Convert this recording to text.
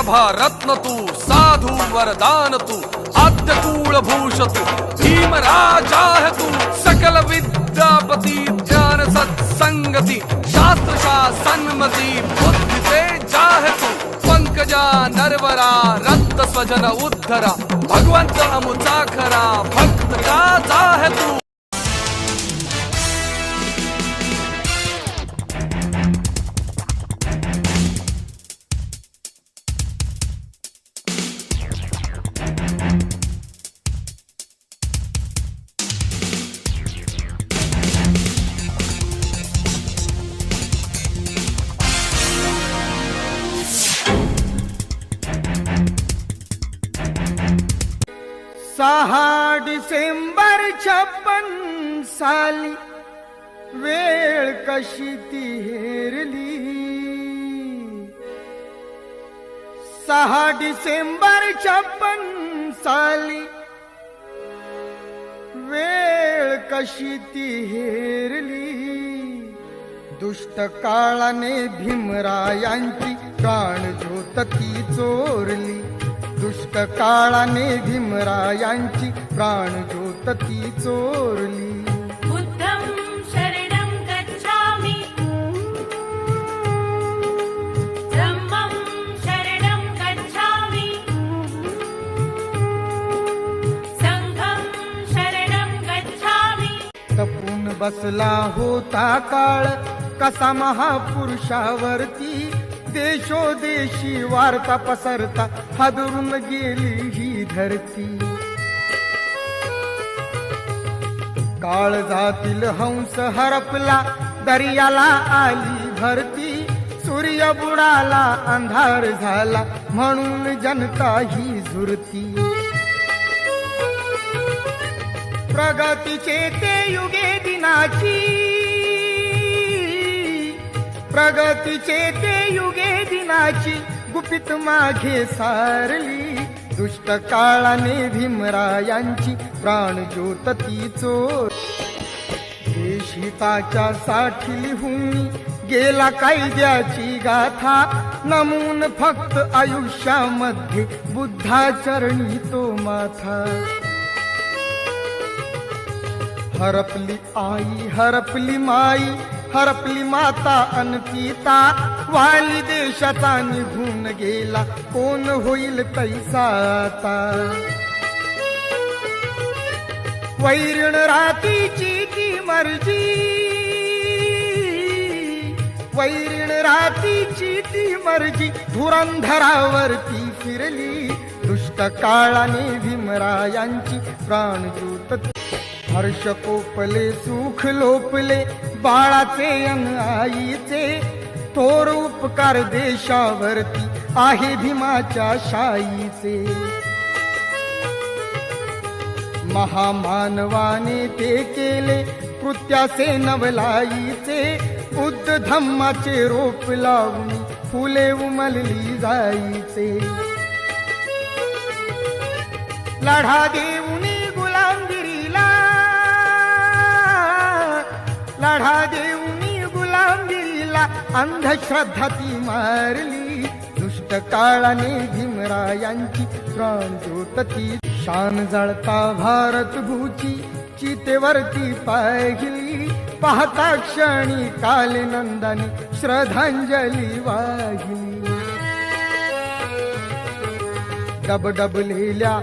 शोभा रत्न तू, साधू वरदान तू, आद्य कुलभूष तू, भीमराजा है तू, सकल विद्यापति, ज्ञान सत्संगति, शास्त्र शासनमति, बुद्धि से जाहे तू, पंकजा नरवरा, रक्त स्वजन उद्धरा, भगवंत अमुचा खरा, भक्त राजा है तू। सहा डिसेंबर 56 साली वेळ कशी ती हेरली। 6 डिसेंबर 56 साली वेळ कशी ती हेरली। दुष्ट काळाने भीमरायांची प्राण ज्योत ती चोरली। दुष्ट काळाने भीमरायांची प्राण ज्योत ती चोरली। बुद्धं शरणं गच्छामि, धम्मं शरणं गच्छामि, संघं शरणं गच्छामि। तपून बसला होता काळ कसा महापुरुषावरती। देशोदेशी वार्ता पसरता हादरून गेली ही धरती। काळजातील हंस हरपला दर्याला आली भरती। सूर्य बुडाला अंधार झाला म्हणून जनता ही झुरती। प्रगतीचे ते युगे दिनाची, प्रगतीचे ते युगे दिनाची गुपित मागे सारली। दुष्ट काळाने भीमरायांची प्राण ज्योत ती चोर। देशिताच्या साठी लिहून गेला कायद्याची गाथा। नमून फक्त आयुष्यामध्ये बुद्धाचरणी तो माथा। हरपली आई हरपली माई, हरपली माता अन पिता। वाली देशाचा निघून गेला कोण होईल तैसा आता। वैरण रातीची ती मर्जी, वैरण रातीची ती मर्जी धुरंधरावरती फिरली। दुष्ट काळाने भीमरायांची प्राण ज्योत। हर्ष कोपले सुख लोपले बाळाचे अन आईचे। थोर उपकार देशावरती आहे भीमाच्या शाईचे। महामानवाने ते केले कृत्याचे नवलाईचे। बुद्ध धम्माचे रोप लावून फुले उमलली जाईचे। लढा देऊनी गुलामगिरीला, लढा देऊनी गुलामगिरीला अंधश्रद्धा ती मारली। दुष्ट काळाने भीमरायांची प्राण ज्योत ती। शान जळता भारत भूची चितेवरती पाहिली। पाहता क्षणी काले नंदाने श्रद्धांजली वाहिली। डबडबलेल्या